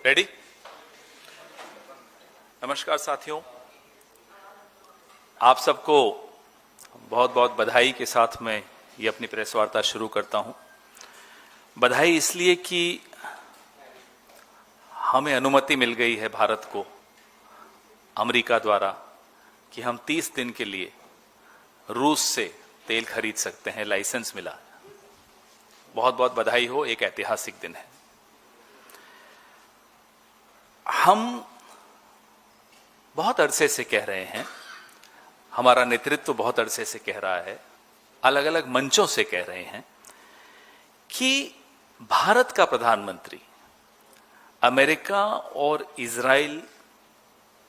Ready? नमस्कार साथियों, आप सबको बहुत बहुत बधाई के साथ मैं ये अपनी प्रेस वार्ता शुरू करता हूं। बधाई इसलिए कि हमें अनुमति मिल गई है भारत को अमेरिका द्वारा कि हम 30 दिन के लिए रूस से तेल खरीद सकते हैं, लाइसेंस मिला। बहुत बहुत बधाई हो, एक ऐतिहासिक दिन है। हम बहुत अरसे से कह रहे हैं, हमारा नेतृत्व बहुत अरसे से कह रहा है, अलग अलग मंचों से कह रहे हैं कि भारत का प्रधानमंत्री अमेरिका और इजराइल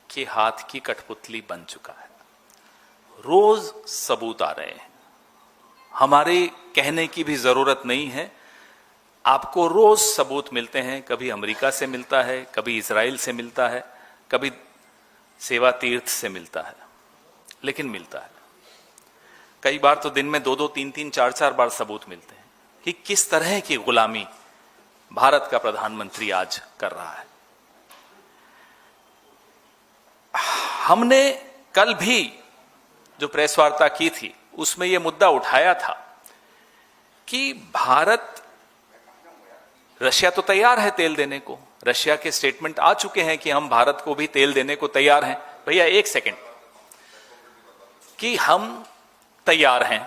के हाथ की कठपुतली बन चुका है। रोज सबूत आ रहे हैं, हमारे कहने की भी जरूरत नहीं है, आपको रोज सबूत मिलते हैं। कभी अमेरिका से मिलता है, कभी इजराइल से मिलता है, कभी सेवा तीर्थ से मिलता है, लेकिन मिलता है। कई बार तो दिन में 2-2, 3-3, 4-4 बार सबूत मिलते हैं कि किस तरह की गुलामी भारत का प्रधानमंत्री आज कर रहा है। हमने कल भी जो प्रेस वार्ता की थी उसमें यह मुद्दा उठाया था कि भारत, रशिया तो तैयार है तेल देने को, रशिया के स्टेटमेंट आ चुके हैं कि हम भारत को भी तेल देने को तैयार हैं। भैया एक सेकंड, कि हम तैयार हैं,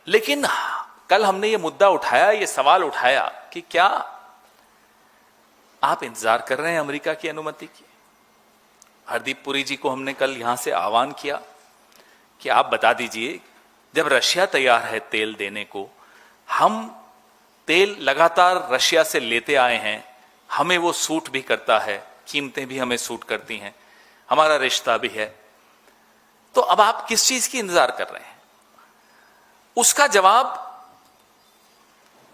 लेकिन कल हमने ये मुद्दा उठाया, ये सवाल उठाया कि क्या आप इंतजार कर रहे हैं अमेरिका की अनुमति की? हरदीप पुरी जी को हमने कल यहां से आह्वान किया कि आप बता दीजिए, जब रशिया तैयार है तेल देने को, हम तेल लगातार रशिया से लेते आए हैं, हमें वो सूट भी करता है, कीमतें भी हमें सूट करती हैं, हमारा रिश्ता भी है, तो अब आप किस चीज की इंतजार कर रहे हैं? उसका जवाब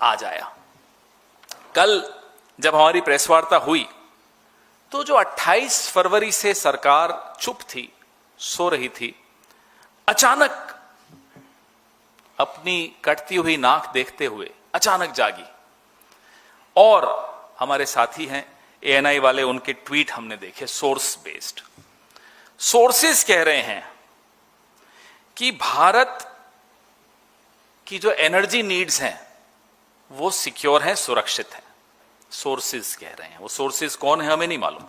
आज आया। कल जब हमारी प्रेस वार्ता हुई तो जो 28 फरवरी से सरकार चुप थी, सो रही थी, अचानक अपनी कटती हुई नाक देखते हुए अचानक जागी। और हमारे साथी हैं एएनआई वाले, उनके ट्वीट हमने देखे, सोर्स बेस्ड। सोर्सेस कह रहे हैं कि भारत की जो एनर्जी नीड्स हैं वो सिक्योर हैं, सुरक्षित हैं। सोर्सेस कह रहे हैं, वो सोर्सेस कौन है हमें नहीं मालूम।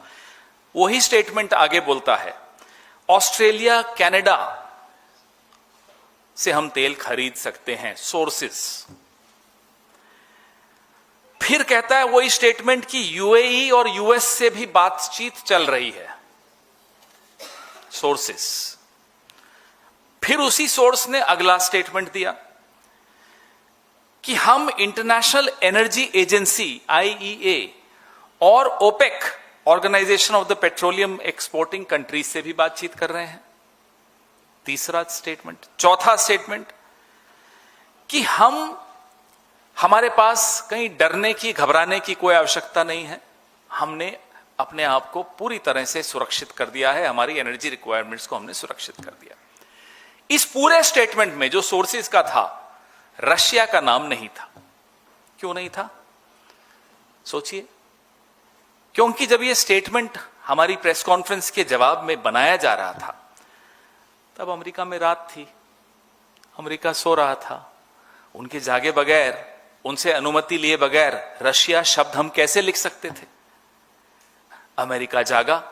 वही स्टेटमेंट आगे बोलता है, ऑस्ट्रेलिया, कनाडा से हम तेल खरीद सकते हैं, सोर्सेस। फिर कहता है वही स्टेटमेंट कि यूएई और यूएस से भी बातचीत चल रही है, सोर्सेस। फिर उसी सोर्स ने अगला स्टेटमेंट दिया कि हम इंटरनेशनल एनर्जी एजेंसी आईईए और OPEC, organization of the petroleum exporting countries से भी बातचीत कर रहे हैं, तीसरा स्टेटमेंट। चौथा स्टेटमेंट कि हमारे पास कहीं डरने की, घबराने की कोई आवश्यकता नहीं है, हमने अपने आप को पूरी तरह से सुरक्षित कर दिया है, हमारी एनर्जी रिक्वायरमेंट्स को हमने सुरक्षित कर दिया। इस पूरे स्टेटमेंट में जो सोर्सेस का था, रशिया का नाम नहीं था। क्यों नहीं था? सोचिए। क्योंकि जब यह स्टेटमेंट हमारी प्रेस कॉन्फ्रेंस के जवाब में बनाया जा रहा था, तब अमेरिका में रात थी, अमेरिका सो रहा था। उनके जागे बगैर, उनसे अनुमति लिए बगैर रशिया शब्द हम कैसे लिख सकते थे? अमेरिका जागा,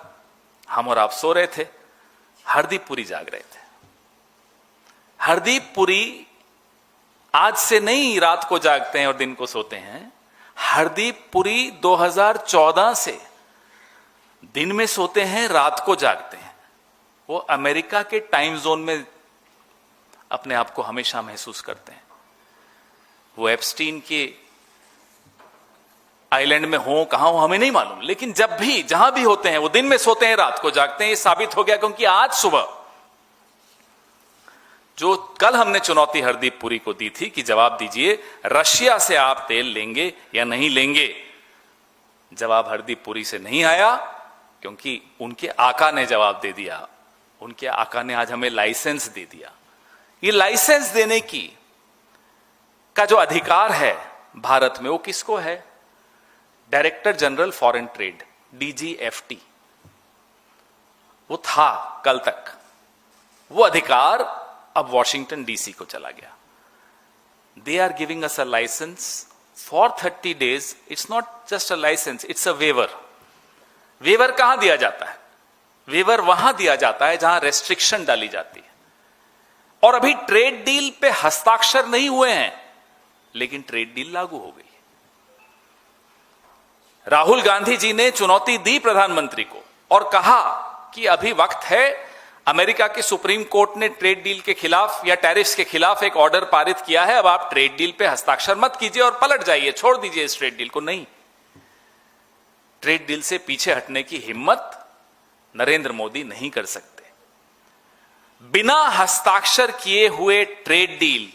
हम और आप सो रहे थे, हरदीप पुरी जाग रहे थे। हरदीप पुरी आज से नहीं रात को जागते हैं और दिन को सोते हैं। हरदीप पुरी 2014 से दिन में सोते हैं, रात को जागते हैं। वो अमेरिका के टाइम जोन में अपने आप को हमेशा महसूस करते हैं। वो एप्स्टीन के आइलैंड में हो, कहां हो हमें नहीं मालूम, लेकिन जब भी जहां भी होते हैं वो दिन में सोते हैं, रात को जागते हैं। ये साबित हो गया क्योंकि आज सुबह जो कल हमने चुनौती हरदीप पुरी को दी थी कि जवाब दीजिए, रशिया से आप तेल लेंगे या नहीं लेंगे, जवाब हरदीप पुरी से नहीं आया, क्योंकि उनके आका ने जवाब दे दिया। उनके आका ने आज हमें लाइसेंस दे दिया। ये लाइसेंस देने का जो अधिकार है भारत में, वो किसको है? Director general foreign trade, DGFT, वो था कल तक, वो अधिकार अब वॉशिंगटन DC को चला गया. They are giving us a license for 30 days. It's not just a license, it's a waiver. Waiver कहां दिया जाता है? वेवर वहां दिया जाता है जहां रेस्ट्रिक्शन डाली जाती है. और अभी ट्रेड डील पे हस्ताक्षर नहीं हुए हैं, लेकिन ट्रेड डील लागू हो गई. राहुल गांधी जी ने चुनौती दी प्रधानमंत्री को और कहा कि अभी वक्त है. अमेरिका के सुप्रीम कोर्ट ने ट्रेड डील के खिलाफ या टैरिफ्स के खिलाफ एक ऑर्डर पारित किया है. अब आप ट्रेड डील पे हस्ताक्षर मत कीजिए और पलट जाइए, छोड़ दीजिए इस ट्रेड डील को. नहीं, ट्रेड डील से पीछे हटने की हिम्मत नरेंद्र मोदी नहीं कर सकते. बिना हस्ताक्षर किए हुए ट्रेड डील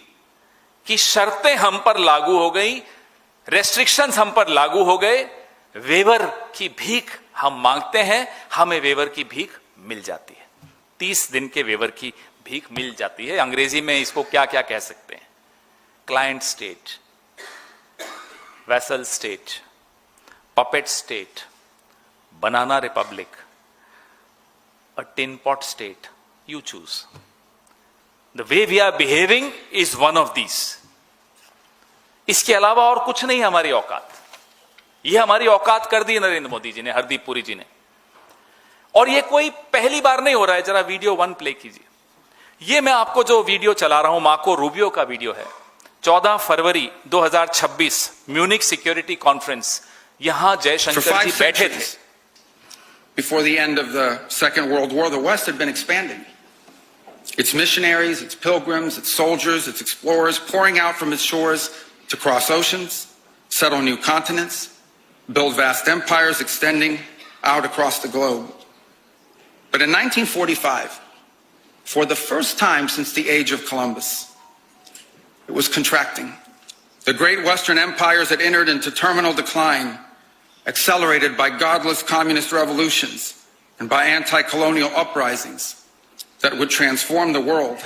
की शर्तें हम पर लागू हो गई, रेस्ट्रिक्शंस हम पर लागू हो गए. वेवर की भीख हम मांगते हैं, हमें वेवर की भीख मिल जाती है. 30 दिन के वेवर की भीख मिल जाती है. अंग्रेजी में इसको क्या क्या कह सकते हैं? Client state, vassal state, puppet state, banana republic, a tin pot state. You choose. The way we are behaving is one of these. इसके अलावा और कुछ नहीं हमारी औकात. यह हमारी औकात कर दी नरेंद्र मोदी जी ने, हरदीप पुरी जी ने. और ये कोई पहली बार नहीं हो रहा है. जरा वीडियो 1 प्ले कीजिए. ये मैं आपको जो वीडियो चला रहा हूं, मार्को रूबियो का वीडियो है. 14 फरवरी 2026 म्यूनिक सिक्योरिटी कॉन्फ्रेंस. यहां जयशंकर जी बैठे थे. Before the end of the Second World War, the West had been expanding. Its missionaries, its pilgrims, its soldiers, its explorers pouring out from its shores to cross oceans, settle new continents, build vast empires extending out across the globe. But in 1945, for the first time since the age of Columbus, it was contracting. The great Western empires had entered into terminal decline, accelerated by godless communist revolutions and by anti-colonial uprisings that would transform the world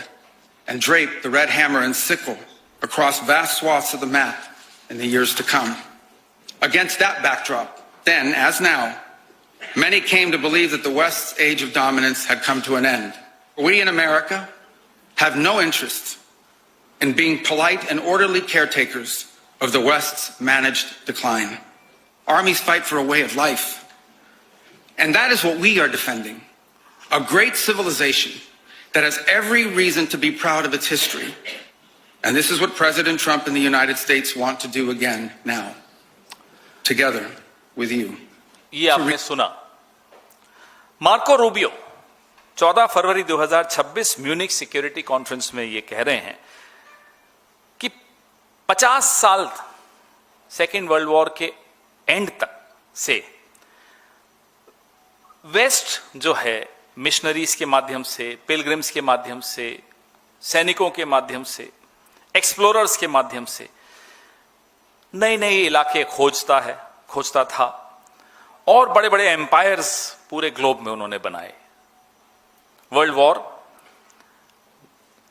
and drape the red hammer and sickle across vast swaths of the map in the years to come. Against that backdrop, then as now, many came to believe that the West's age of dominance had come to an end. We in America have no interest in being polite and orderly caretakers of the West's managed decline. Armies fight for a way of life. And that is what we are defending. A great civilization that has every reason to be proud of its history. And this is what President Trump and the United States want to do again now, together with you. ये आपने सुना. Marco Rubio 14 फरवरी 2026 Munich security conference में ये कह रहे हैं कि 50 साल सेकेंड वर्ल्ड वॉर के एंड तक से वेस्ट जो है मिशनरीज के माध्यम से, पिलग्रिम्स के माध्यम से, सैनिकों के माध्यम से, एक्सप्लोरर्स के माध्यम से नए नए इलाके खोजता था और बड़े बड़े एम्पायर्स पूरे ग्लोब में उन्होंने बनाए. वर्ल्ड वॉर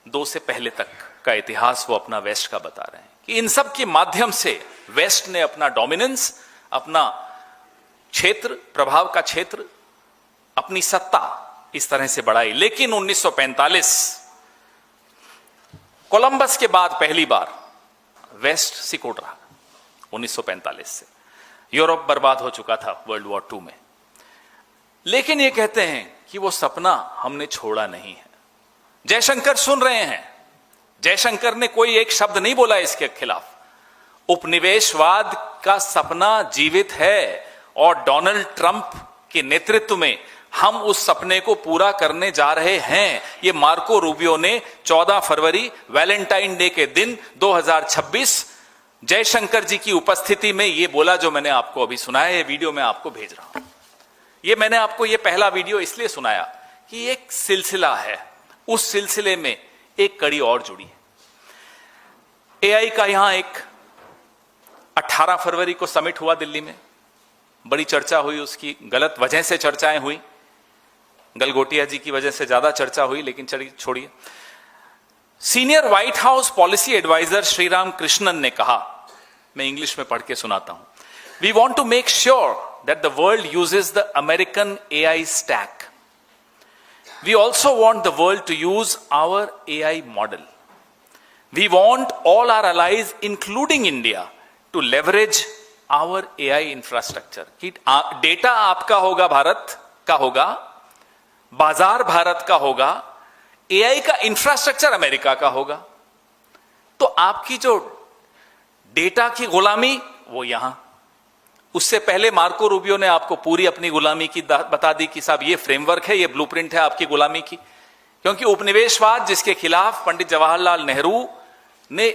2 से पहले तक का इतिहास वो अपना वेस्ट का बता रहे हैं कि इन सब के माध्यम से वेस्ट ने अपना डोमिनेंस, अपना क्षेत्र, प्रभाव का क्षेत्र, अपनी सत्ता इस तरह से बढ़ाई. लेकिन 1945 कोलंबस के बाद पहली बार वेस्ट सिकुड़ रहा. 1945 से यूरोप बर्बाद हो चुका था वर्ल्ड वॉर 2 में. लेकिन ये कहते हैं कि वो सपना हमने छोड़ा नहीं है. जयशंकर सुन रहे हैं. जयशंकर ने कोई एक शब्द नहीं बोला इसके खिलाफ. उपनिवेशवाद का सपना जीवित है और डोनाल्ड ट्रंप के नेतृत्व में हम उस सपने को पूरा करने जा रहे हैं. ये मार्को रूबियो ने 14 फरवरी वैलेंटाइन डे के दिन 2026 जयशंकर जी की उपस्थिति में ये बोला, जो मैंने आपको अभी सुनाया. ये वीडियो मैं आपको भेज रहा हूं. ये मैंने आपको ये पहला वीडियो इसलिए सुनाया कि एक सिलसिला है, उस सिलसिले में एक कड़ी और जुड़ी है. एआई का यहां एक 18 फरवरी को समिट हुआ दिल्ली में. बड़ी चर्चा हुई, उसकी गलत वजह से चर्चाएं हुई. गलगोटिया जी की वजह से ज्यादा चर्चा हुई, लेकिन चलिए छोड़िए. Senior White House policy adviser Shriram Krishnan ने कहा मैं इंग्लिश में पढ़ के सुनाता हूं. We want to make sure that the world uses the American AI stack. We also want the world to use our AI model. We want all our allies, including India, to leverage our AI infrastructure. कि data आपका होगा, भारत का होगा, बाजार भारत का होगा, AI का infrastructure America का होगा. तो आपकी जो डेटा की गुलामी वो यहां. उससे पहले मार्को रूबियो ने आपको पूरी अपनी गुलामी की बता दी कि साहब ये फ्रेमवर्क है, ये ब्लूप्रिंट है आपकी गुलामी की. क्योंकि उपनिवेशवाद जिसके खिलाफ पंडित जवाहरलाल नेहरू ने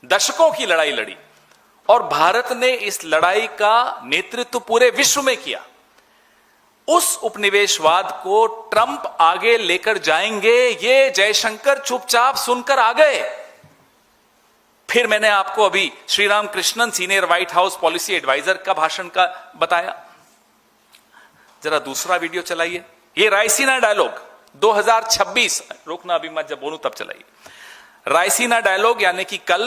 दशकों की लड़ाई लड़ी और भारत ने इस लड़ाई का नेतृत्व पूरे विश्व में किया, उस उपनिवेशवाद को ट्रंप आगे लेकर जाएंगे, ये जयशंकर चुपचाप सुनकर आ गए. फिर मैंने आपको अभी Shriram Krishnan senior White House policy adviser का भाषण का बताया. जरा दूसरा वीडियो चलाइए. ये रायसीना डायलॉग 2026, रोकना अभी मत, जब बोलूं तब चलाइए. रायसीना डायलॉग यानी कि कल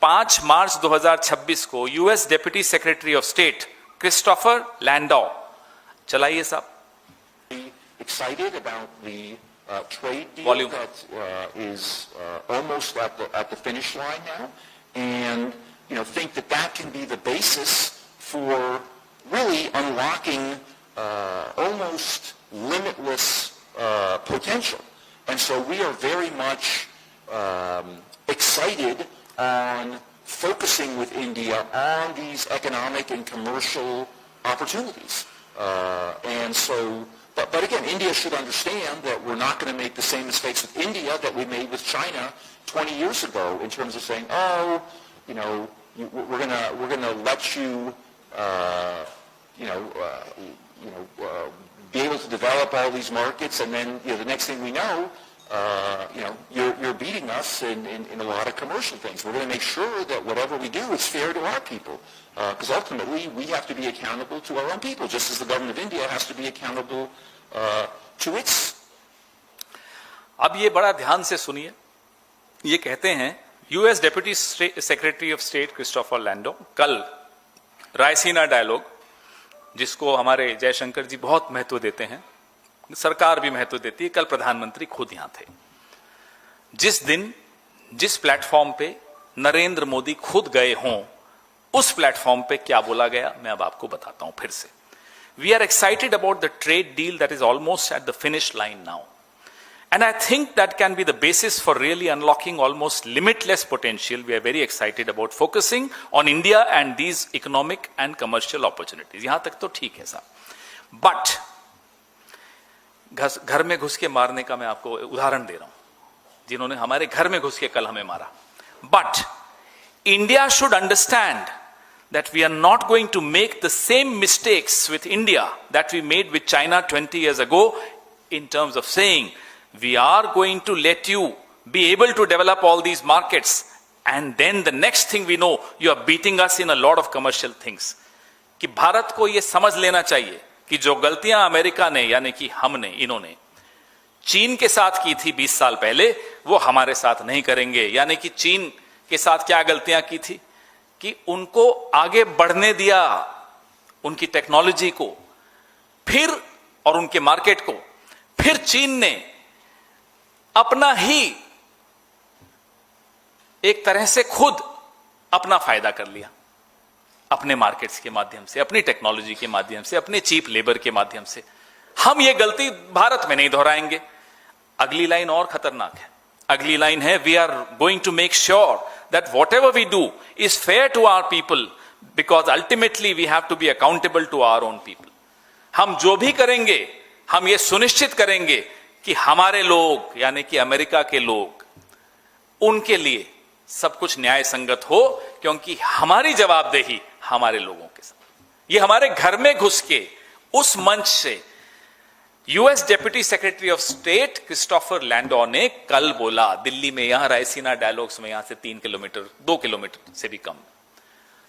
5 मार्च 2026 को US deputy secretary of state Christopher Landau. चलाइए साहब. Excited about the trade deal Volume. that is almost at the finish line now, and think that can be the basis for really unlocking almost limitless potential. And so we are very much excited on focusing with India on these economic and commercial opportunities. And so, but again, India should understand that we're not going to make the same mistakes with India that we made with China 20 years ago in terms of saying, we're going to let you, be able to develop all these markets, and then the next thing we know, you're beating us in a lot of commercial things. We're going to make sure that whatever we do is fair to our people, because ultimately we have to be accountable to our own people, just as the government of India has to be accountable to its. अब ये बड़ा ध्यान से सुनिए. ये कहते हैं US deputy secretary of state Christopher Landau कल रायसीना डायलॉग, जिसको हमारे जयशंकर जी बहुत महत्व देते हैं, सरकार भी महत्व देती है, कल प्रधानमंत्री खुद यहां थे. जिस दिन जिस प्लेटफॉर्म पे नरेंद्र मोदी खुद गए हों, उस प्लेटफॉर्म पे क्या बोला गया मैं अब आपको बताता हूं फिर से. We are excited about the trade deal that is almost at the finish line now, and I think that can be the basis for really unlocking almost limitless potential. We are very excited about focusing on India and these economic and commercial opportunities. यहां तक तो ठीक है साहब, but घर में घुस के मारने का मैं आपको उदाहरण दे रहा हूं, जिन्होंने हमारे घर में घुस के कल हमें मारा. But India should understand that we are not going to make the same mistakes with India that we made with China 20 years ago, in terms of saying we are going to let you be able to develop all these markets, and then the next thing we know you are beating us in a lot of commercial things. कि भारत को यह समझ लेना चाहिए कि जो गलतियां America ने यानी कि हमने, इन्होंने चीन के साथ की थी 20 साल पहले, वो हमारे साथ नहीं करेंगे. यानी कि चीन के साथ क्या गलतियां की थी कि उनको आगे बढ़ने दिया, उनकी टेक्नोलॉजी को फिर और उनके मार्केट को. फिर चीन ने अपना ही एक तरह से खुद अपना फायदा कर लिया, अपने मार्केट्स के माध्यम से, अपनी टेक्नोलॉजी के माध्यम से, अपने चीप लेबर के माध्यम से. हम ये गलती भारत में नहीं दोहराएंगे. अगली लाइन और खतरनाक है. अगली लाइन है, we are going to make sure that whatever we do is fair to our people, because ultimately we have to be accountable to our own people. हम जो भी करेंगे हम ये सुनिश्चित करेंगे कि हमारे लोग यानी कि अमेरिका के लोग, उनके लिए सब कुछ न्याय संगत हो, क्योंकि हमारी जवाबदेही हमारे लोगों के साथ. ये हमारे घर में घुस के उस मंच से US deputy secretary of state Christopher Landau ने कल बोला दिल्ली में, यहां रायसीना डायलॉग्स में, यहां से 3 किलोमीटर 2 किलोमीटर से भी कम.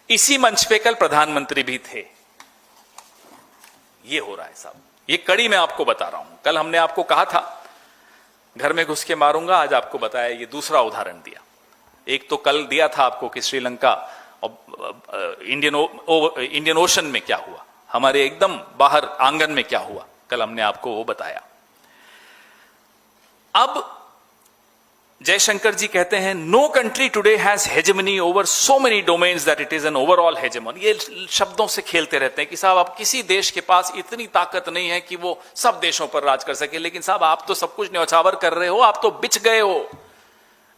इसी मंच पे कल प्रधानमंत्री भी थे. ये हो रहा है साहब, ये कड़ी मैं आपको बता रहा हूं. कल हमने आपको कहा था घर में घुस के मारूंगा, आज आपको बताया, ये दूसरा उदाहरण दिया. एक तो कल दिया था आपको कि श्रीलंका इंडियन ओशन में क्या हुआ, हमारे एकदम बाहर आंगन में क्या हुआ, कल हमने आपको वो बताया। अब जयशंकर जी कहते हैं no country today has hegemony over so many domains that it is an overall hegemon. ये शब्दों से खेलते रहते हैं कि साहब अब किसी देश के पास इतनी ताकत नहीं है कि वो सब देशों पर राज कर सके, लेकिन साहब आप तो सब कुछ न्यौछावर कर रहे हो, आप तो बिछ गए हो,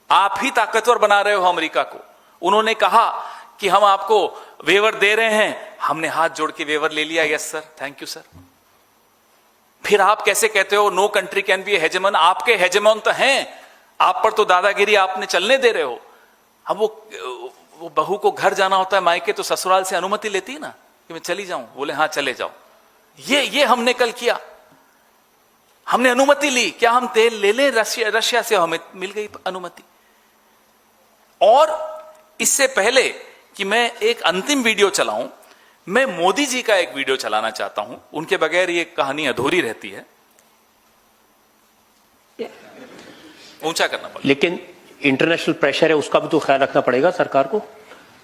आप ही ताकतवर बना रहे हो अमेरिका को। उन्होंने कहा कि हम आपको वेवर दे रहे हैं, हमने हाथ जोड़ के वेवर ले लिया, yes sir, thank you sir. फिर आप कैसे कहते हो नो कंट्री कैन बी ए हेजेमन? आपके हेजेमन तो हैं, आप पर तो दादागिरी आपने चलने दे रहे हो। अब वो बहू को घर जाना होता है मायके, तो ससुराल से अनुमति लेती है ना कि मैं चली जाऊं, बोले हाँ चले जाओ। ये हमने कल किया, हमने अनुमति ली, क्या हम तेल ले लें रशिया से, हमें मिल गई अनुमति। और इससे पहले कि मैं एक अंतिम वीडियो चलाऊं, मैं मोदी जी का एक वीडियो चलाना चाहता हूं, उनके बगैर ये कहानी अधूरी रहती है। ऊंचा करना पड़ेगा, लेकिन इंटरनेशनल प्रेशर है, उसका भी तो ख्याल रखना पड़ेगा सरकार को।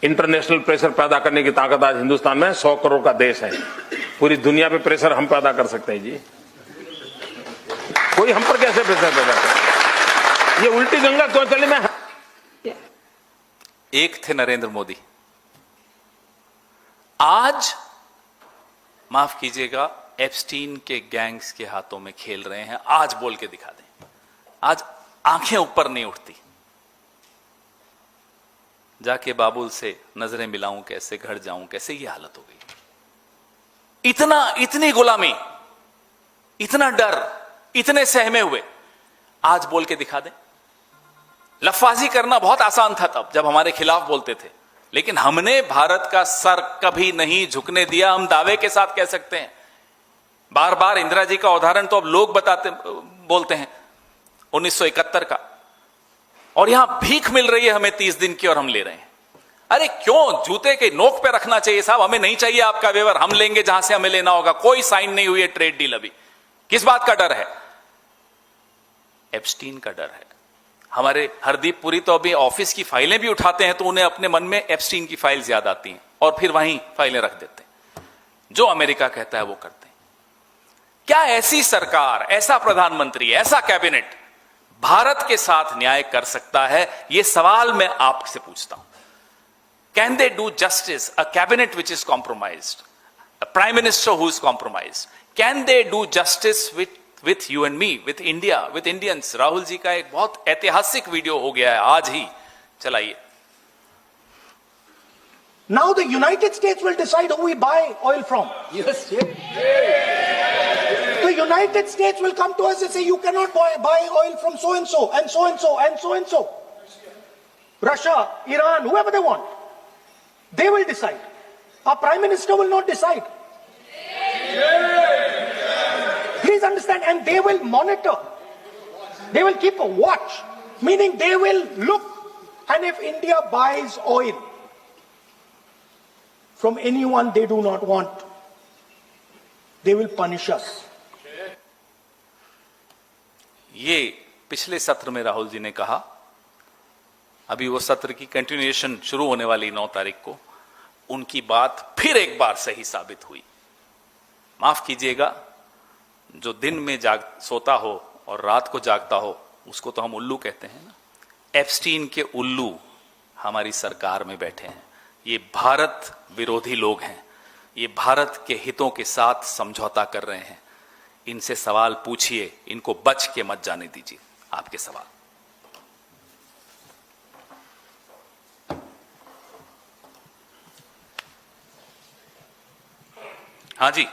इंटरनेशनल प्रेशर पैदा करने की ताकत आज हिंदुस्तान में 100 करोड़ का देश है। पूरी दुनिया पे प्रेशर हम पैदा कर सकते हैं जी, कोई हम पर कैसे प्रेशर पैदा करे? ये उल्टी गंगा क्यों चली? मैं एक थे नरेंद्र मोदी, आज माफ कीजिएगा एप्स्टीन के गैंग्स के हाथों में खेल रहे हैं। आज बोल के दिखा दें, आज आंखें ऊपर नहीं उठती, जाके बाबुल से नजरें मिलाऊं कैसे, घर जाऊं कैसे, ये हालत हो गई। इतनी गुलामी, इतना डर, इतने सहमे हुए, आज बोल के दिखा दें। लफाजी करना बहुत आसान था तब जब हमारे खिलाफ बोलते थे, लेकिन हमने भारत का सर कभी नहीं झुकने दिया, हम दावे के साथ कह सकते हैं। बार बार इंदिरा जी का उदाहरण तो अब लोग बोलते हैं 1971 का, और यहां भीख मिल रही है हमें 30 दिन की और हम ले रहे हैं। अरे क्यों, जूते के नोक पे रखना चाहिए साहब, हमें नहीं चाहिए आपका वेवर, हम लेंगे जहां से हमें लेना होगा। कोई साइन नहीं हुई है ट्रेड डील अभी, किस बात का डर है? एप्स्टीन का डर है। हमारे हरदीप पुरी तो अभी ऑफिस की फाइलें भी उठाते हैं तो उन्हें अपने मन में एप्स्टीन की फाइल्स याद आती हैं और फिर वहीं फाइलें रख देते हैं, जो अमेरिका कहता है वो करते हैं। क्या ऐसी सरकार, ऐसा प्रधानमंत्री, ऐसा कैबिनेट भारत के साथ न्याय कर सकता है? यह सवाल मैं आपसे पूछता हूं। Can they do justice a cabinet which is compromised, a prime minister who is compromised? Can they do justice with you and me, with India, with Indians? Rahul ji का एक बहुत ऐतिहासिक वीडियो हो गया है, आज ही चलाइए। Now the United States will decide who we buy oil from. Yes. The United States will come to us and say you cannot buy oil from so and so and so and so and so and so. Russia, Iran, whoever they want, they will decide. Our Prime Minister will not decide. Please understand, and they will monitor. They will keep a watch, meaning they will look, and if India buys oil from anyone they do not want, they will punish us. ये पिछले सत्र में राहुल जी ने कहा, अभी वो सत्र की कंटिन्यूएशन शुरू होने वाली 9 तारीख को, उनकी बात फिर एक बार सही साबित हुई। माफ कीजिएगा, जो दिन में सोता हो और रात को जागता हो उसको तो हम उल्लू कहते हैं ना। एप्स्टीन के उल्लू हमारी सरकार में बैठे हैं। ये भारत विरोधी लोग हैं, ये भारत के हितों के साथ समझौता कर रहे हैं। इनसे सवाल पूछिए, इनको बच के मत जाने दीजिए। आपके सवाल। हाँ जी।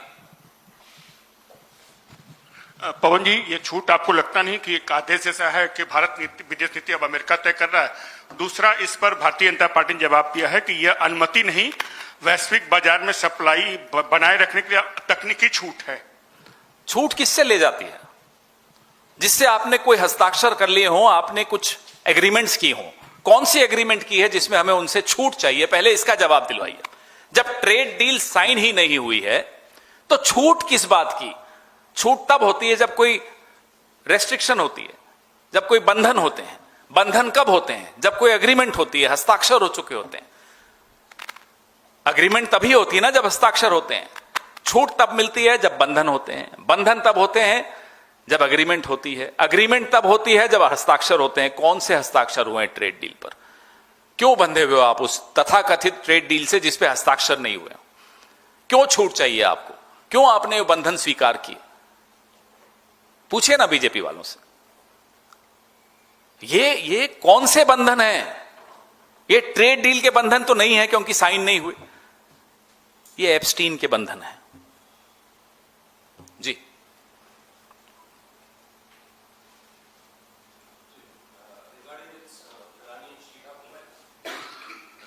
पवन जी, ये छूट आपको लगता नहीं कि एक आदेश जैसा है कि भारत विदेश नीति अब अमेरिका तय कर रहा है? दूसरा, इस पर भारतीय जनता पार्टी ने जवाब दिया है कि यह अनुमति नहीं, वैश्विक बाजार में सप्लाई बनाए रखने के लिए तकनीकी छूट है। छूट किससे ले जाती है? जिससे आपने कोई हस्ताक्षर कर लिए हो, आपने कुछ एग्रीमेंट्स की हो। कौन सी एग्रीमेंट की है जिसमें हमें उनसे छूट चाहिए? पहले इसका जवाब दिलवाइए। जब ट्रेड डील साइन ही नहीं हुई है तो छूट किस बात की? छूट तब होती है जब कोई रेस्ट्रिक्शन होती है, जब कोई बंधन होते हैं। बंधन कब होते हैं? जब कोई एग्रीमेंट होती है, हस्ताक्षर हो चुके होते हैं। अग्रीमेंट तभी होती है ना जब हस्ताक्षर होते हैं, छूट तब मिलती है जब बंधन होते हैं, बंधन तब होते हैं जब अग्रीमेंट होती है, अग्रीमेंट तब होती है जब हस्ताक्षर होते हैं। कौन से हस्ताक्षर हुए हैं ट्रेड डील पर? क्यों बंधे हुए हो आप उस तथाकथित ट्रेड डील से जिस पे हस्ताक्षर नहीं हुए? क्यों छूट चाहिए आपको? क्यों आपने बंधन स्वीकार किए? पूछिए ना बीजेपी वालों से। ये कौन से बंधन है? ये ट्रेड डील के बंधन तो नहीं है क्योंकि साइन नहीं हुए, ये एप्स्टीन के बंधन है जी।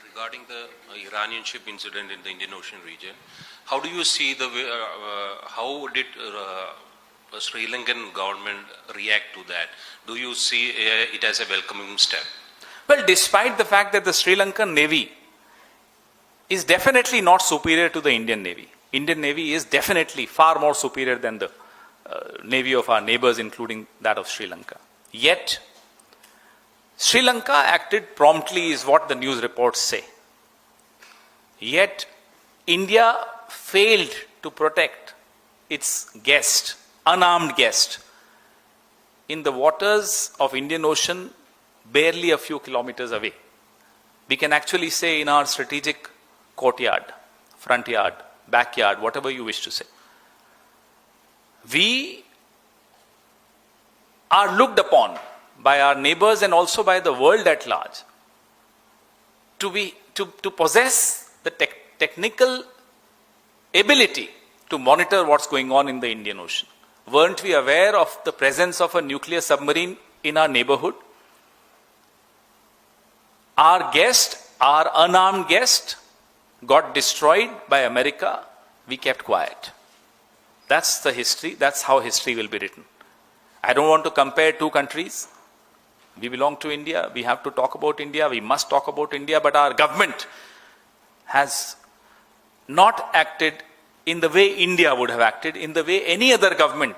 Regarding the Iranian ship incident in the Indian Ocean region, how do you see how did Sri Lankan government react to that? Do you see it as a welcoming step? Well, despite the fact that the Sri Lankan Navy is definitely not superior to the Indian Navy, Indian Navy is definitely far more superior than the Navy of our neighbors, including that of Sri Lanka. Yet, Sri Lanka acted promptly is what the news reports say. Yet, India failed to protect its guest, unarmed guest, in the waters of Indian Ocean, barely a few kilometers away. We can actually say in our strategic courtyard, front yard, backyard, whatever you wish to say. We are looked upon by our neighbors and also by the world at large to possess the technical ability to monitor what's going on in the Indian Ocean. Weren't we aware of the presence of a nuclear submarine in our neighborhood? Our guest, our unarmed guest, got destroyed by America. We kept quiet. That's the history. That's how history will be written. I don't want to compare two countries. We belong to India. We have to talk about India. We must talk about India. But our government has not acted in the way India would have acted, in the way any other government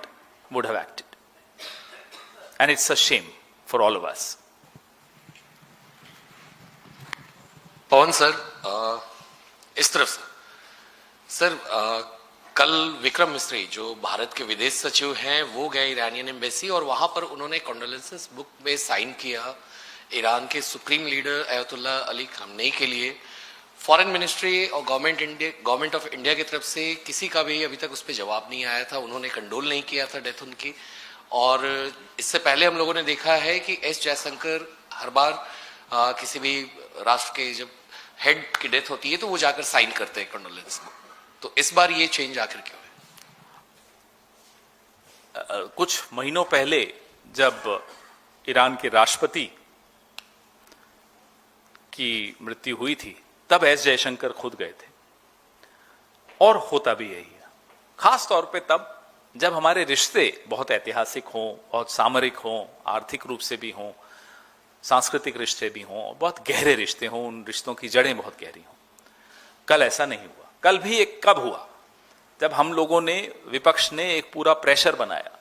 would have acted. And it's a shame for all of us. Pawan sir, इस तरफ से sir, कल विक्रम मिस्री जो भारत के विदेश सचिव हैं वो गए ईरानियन एम्बेसी और वहां पर उन्होंने कॉन्डोलेंसेस बुक में साइन किया ईरान के सुप्रीम लीडर अयतुल्ला अली खामनेई के लिए। फॉरेन मिनिस्ट्री और गवर्नमेंट ऑफ इंडिया की तरफ से किसी का भी अभी तक उस पर जवाब नहीं आया था, उन्होंने कंडोल नहीं किया था डेथ उनकी। और इससे पहले हम लोगों ने देखा है कि एस जयशंकर हर बार किसी भी राष्ट्र के जब हेड की डेथ होती है तो वो जाकर साइन करते हैं कंडोलेंस बुक। तो इस बार ये चेंज आखिर क्यों है? कुछ महीनों पहले जब ईरान के राष्ट्रपति की मृत्यु हुई थी तब एस जयशंकर खुद गए थे और होता भी यही है। खास तौर पे तब जब हमारे रिश्ते बहुत ऐतिहासिक हों, बहुत सामरिक हों, आर्थिक रूप से भी हों, सांस्कृतिक रिश्ते भी हों, बहुत गहरे रिश्ते हों, उन रिश्तों की जड़ें बहुत गहरी हों। कल ऐसा नहीं हुआ। कल भी एक कब हुआ जब हम लोगों ने, विपक्ष ने एक पूरा प्रेशर बनाया,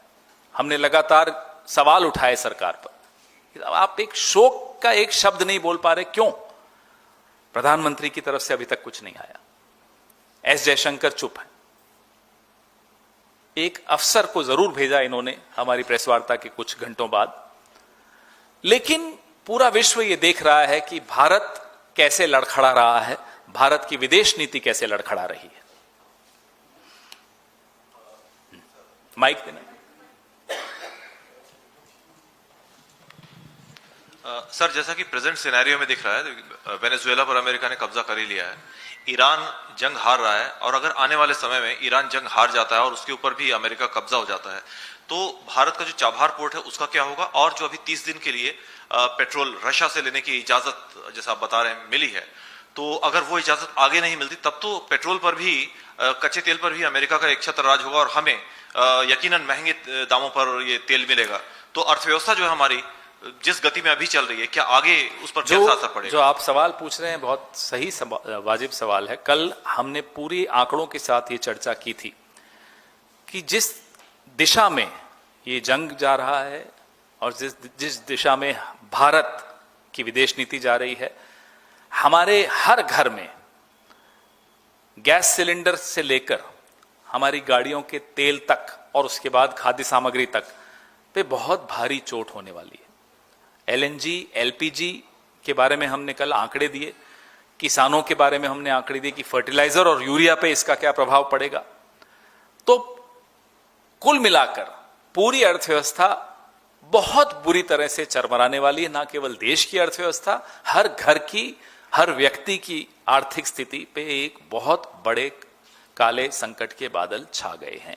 हमने लगातार सवाल उठाए सरकार पर। आप एक शोक का एक शब्द नहीं बोल पा रहे, क्यों? प्रधानमंत्री की तरफ से अभी तक कुछ नहीं आया। एस जयशंकर चुप है। एक अफसर को जरूर भेजा इन्होंने हमारी प्रेस वार्ता के कुछ घंटों बाद, लेकिन पूरा विश्व ये देख रहा है कि भारत कैसे लड़खड़ा रहा है, भारत की विदेश नीति कैसे लड़खड़ा रही है। माइक देना। सर, जैसा कि प्रेजेंट सिनेरियो में दिख रहा है, वेनेजुएला पर अमेरिका ने कब्जा कर ही लिया है, ईरान जंग हार रहा है, और अगर आने वाले समय में ईरान जंग हार जाता है और उसके ऊपर भी अमेरिका कब्जा हो जाता है तो भारत का जो चाबहार पोर्ट है उसका क्या होगा? और जो अभी 30 दिन के लिए पेट्रोल रशिया से लेने की इजाजत जैसा आप बता रहे हैं मिली है, तो अगर वो इजाजत आगे नहीं मिलती तब तो पेट्रोल पर भी, कच्चे तेल पर भी अमेरिका का एक छत्र राज होगा और हमें यकीनन महंगे दामों पर ये तेल मिलेगा। तो अर्थव्यवस्था जो है हमारी जिस गति में अभी चल रही है, क्या आगे उस पर कैसा असर पड़ेगा? जो आप सवाल पूछ रहे हैं बहुत सही वाजिब सवाल है। कल हमने पूरी आंकड़ों के साथ ये चर्चा की थी कि जिस दिशा में ये जंग जा रहा है और जिस दिशा में भारत की विदेश नीति जा रही है, हमारे हर घर में गैस सिलेंडर से लेकर हमारी गाड़ियों के तेल तक और उसके बाद खाद्य सामग्री तक पे बहुत भारी चोट होने वाली है। एलएनजी, एलपीजी के बारे में हमने कल आंकड़े दिए, किसानों के बारे में हमने आंकड़े दिए कि फर्टिलाइजर और यूरिया पे इसका क्या प्रभाव पड़ेगा। तो कुल मिलाकर पूरी अर्थव्यवस्था बहुत बुरी तरह से चरमराने वाली है। ना केवल देश की अर्थव्यवस्था, हर घर की, हर व्यक्ति की आर्थिक स्थिति पे एक बहुत बड़े काले संकट के बादल छा गए हैं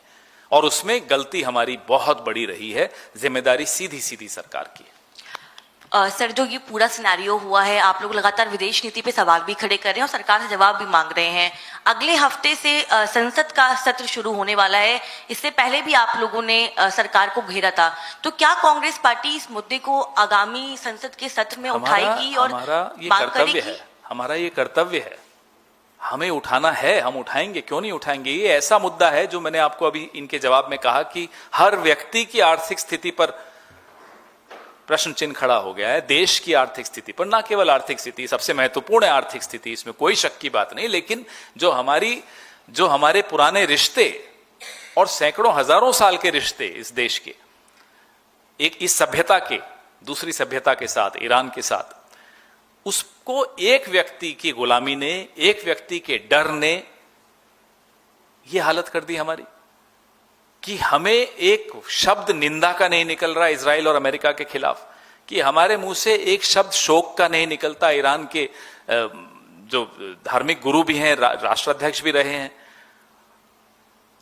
और उसमें गलती हमारी बहुत बड़ी रही है। जिम्मेदारी सीधी सीधी सरकार की है। सर, जो ये पूरा सिनेरियो हुआ है, आप लोग लगातार विदेश नीति पे सवाल भी खड़े कर रहे हैं और सरकार से जवाब भी मांग रहे हैं। अगले हफ्ते से संसद का सत्र शुरू होने वाला है। इससे पहले भी आप लोगों ने सरकार को घेरा था, तो क्या कांग्रेस पार्टी इस मुद्दे को आगामी संसद के सत्र में उठाएगी और मांग करेगी? हमारा ये कर्तव्य है, हमें उठाना है, हम उठाएंगे, क्यों नहीं उठाएंगे। ये ऐसा मुद्दा है जो मैंने आपको अभी इनके जवाब में कहा कि हर व्यक्ति की आर्थिक स्थिति पर प्रश्न चिन्ह खड़ा हो गया है। देश की आर्थिक स्थिति पर, ना केवल आर्थिक स्थिति, सबसे महत्वपूर्ण है आर्थिक स्थिति, इसमें कोई शक की बात नहीं, लेकिन जो हमारे पुराने रिश्ते और सैकड़ों हजारों साल के रिश्ते इस देश के, एक इस सभ्यता के दूसरी सभ्यता के साथ, ईरान के साथ, उसको एक व्यक्ति की गुलामी ने, एक व्यक्ति के डर ने यह हालत कर दी हमारी कि हमें एक शब्द निंदा का नहीं निकल रहा इजराइल और अमेरिका के खिलाफ, कि हमारे मुंह से एक शब्द शोक का नहीं निकलता ईरान के जो धार्मिक गुरु भी हैं, राष्ट्राध्यक्ष भी रहे हैं,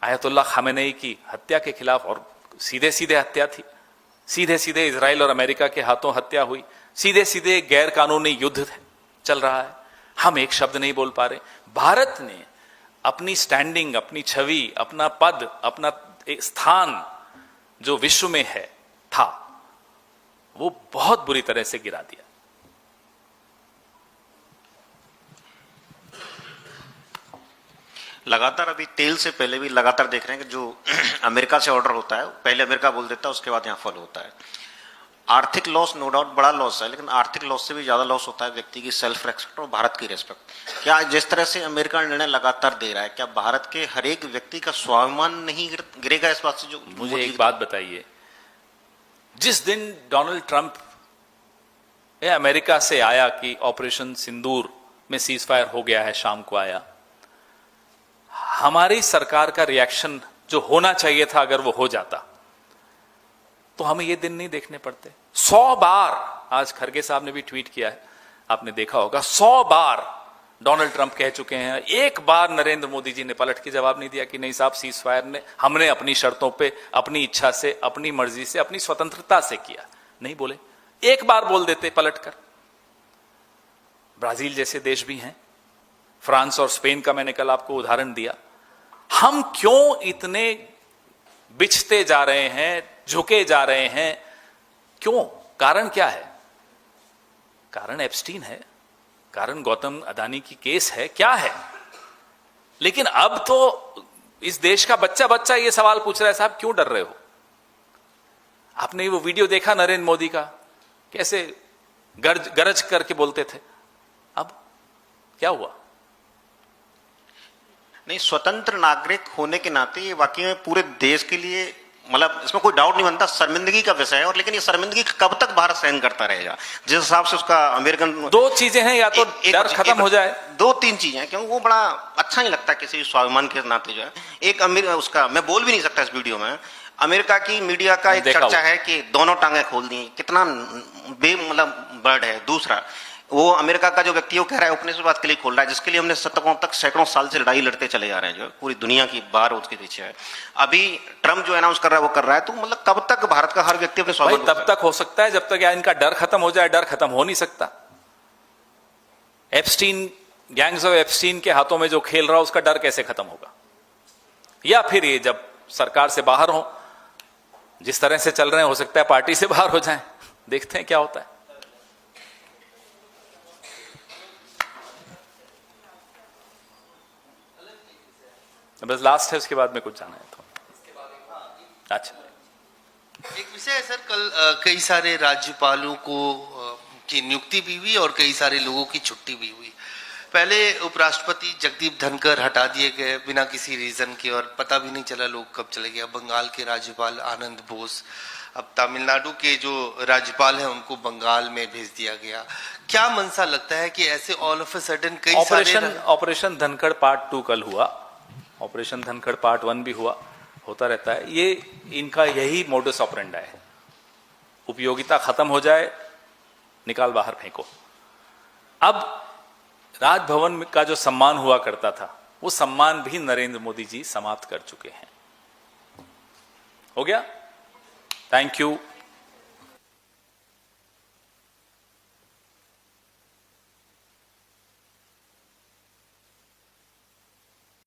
आयतुल्लाह खामेनेई की हत्या के खिलाफ। और सीधे सीधे हत्या थी, सीधे सीधे इजराइल और अमेरिका के हाथों हत्या हुई, सीधे सीधे गैर कानूनी युद्ध चल रहा है। हम एक शब्द नहीं बोल पा रहे। भारत ने अपनी स्टैंडिंग, अपनी छवि, अपना पद, अपना स्थान जो विश्व में है था, वो बहुत बुरी तरह से गिरा दिया। लगातार अभी तेल से पहले भी लगातार देख रहे हैं कि जो अमेरिका से ऑर्डर होता है, पहले अमेरिका बोल देता है, उसके बाद यहाँ फॉलो होता है। आर्थिक लॉस नो डाउट बड़ा लॉस है, लेकिन आर्थिक लॉस से भी ज्यादा लॉस होता है व्यक्ति की सेल्फ रेस्पेक्ट और भारत की रेस्पेक्ट। क्या जिस तरह से अमेरिका निर्णय लगातार दे रहा है, क्या भारत के हर एक व्यक्ति का स्वाभिमान नहीं गिरेगा इस बात से? जो मुझे एक बात बताइए, जिस दिन डोनाल्ड ट्रंप अमेरिका से आया कि ऑपरेशन सिंदूर में सीज फायर हो गया है, शाम को आया, हमारी सरकार का रिएक्शन जो होना चाहिए था, अगर वो हो जाता तो हमें ये दिन नहीं देखने पड़ते। 100 बार, आज खरगे साहब ने भी ट्वीट किया है, आपने देखा होगा, 100 बार डोनाल्ड ट्रंप कह चुके हैं, एक बार नरेंद्र मोदी जी ने पलट के जवाब नहीं दिया कि नहीं साहब, सीज फायर ने हमने अपनी शर्तों पे, अपनी इच्छा से, अपनी मर्जी से, अपनी स्वतंत्रता से किया। नहीं बोले, एक बार बोल देते पलटकर। ब्राजील जैसे देश भी हैं, फ्रांस और स्पेन का मैंने कल आपको उदाहरण दिया। हम क्यों इतने बिछते जा रहे हैं, झुके जा रहे हैं? क्यों? कारण क्या है? कारण एप्स्टीन है, कारण गौतम अदानी की केस है, क्या है? लेकिन अब तो इस देश का बच्चा बच्चा ये सवाल पूछ रहा है, साहब क्यों डर रहे हो? आपने वो वीडियो देखा नरेंद्र मोदी का, कैसे गरज करके बोलते थे? अब क्या हुआ? नहीं, स्वतंत्र नागरिक होने के नाते ये वाकई में पूरे देश के लिए, मतलब इसमें कोई डाउट नहीं बनता, शर्मिंदगी का विषय है। और लेकिन ये शर्मिंदगी कब तक भारत सहन करता रहेगा? जिस हिसाब से उसका अमेरिकन, दो चीजें हैं, या तो डर खत्म हो जाए, 2-3 चीजें हैं, क्योंकि वो बड़ा अच्छा नहीं लगता किसी भी स्वाभिमान के नाते। जो है एक अमेरिका, उसका मैं बोल भी नहीं सकता इस वीडियो में, अमेरिका की मीडिया का एक चर्चा है कि दोनों टांगे खोल दी, कितना मतलब बर्ड है। दूसरा, वो अमेरिका का जो व्यक्ति वो कह रहा है उपनिवेशवाद के लिए खोल रहा है, जिसके लिए हमने शतकों तक, सैकड़ों साल से लड़ाई लड़ते चले जा रहे हैं, जो पूरी दुनिया की बार उसके पीछे है। अभी ट्रम्प जो अनाउंस कर रहा है वो कर रहा है, तो मतलब कब तक भारत का हर व्यक्ति अपने स्वाभिमान? तब तक हो सकता है जब तक इनका डर खत्म हो जाए। डर खत्म हो नहीं सकता। एप्स्टीन, गैंग्स ऑफ एप्स्टीन के हाथों में जो खेल रहा है, उसका डर कैसे खत्म होगा? या फिर ये जब सरकार से बाहर हो, जिस तरह से चल रहे हैं, हो सकता है पार्टी से बाहर हो जाएं। देखते हैं क्या होता है। बस लास्ट है, उसके बाद में कुछ जाना है तो। अच्छा, एक विषय है सर, कल कई सारे राज्यपालों को की नियुक्ति भी हुई और कई सारे लोगों की छुट्टी भी हुई। पहले उपराष्ट्रपति जगदीप धनखड़ हटा दिए गए बिना किसी रीजन के और पता भी नहीं चला लोग कब चले गए। बंगाल के राज्यपाल आनंद बोस, अब तमिलनाडु के जो राज्यपाल हैं उनको बंगाल में भेज दिया गया। क्या मंशा लगता है कि ऐसे ऑल ऑफ अ सडन कई ऑपरेशन धनखड़ पार्ट 2 कल हुआ, ऑपरेशन धनखड़ पार्ट 1 भी हुआ, होता रहता है। ये इनका यही मोडस ऑपरेंडा है, उपयोगिता खत्म हो जाए निकाल बाहर फेंको। अब राजभवन का जो सम्मान हुआ करता था वो सम्मान भी नरेंद्र मोदी जी समाप्त कर चुके हैं। हो गया, थैंक यू।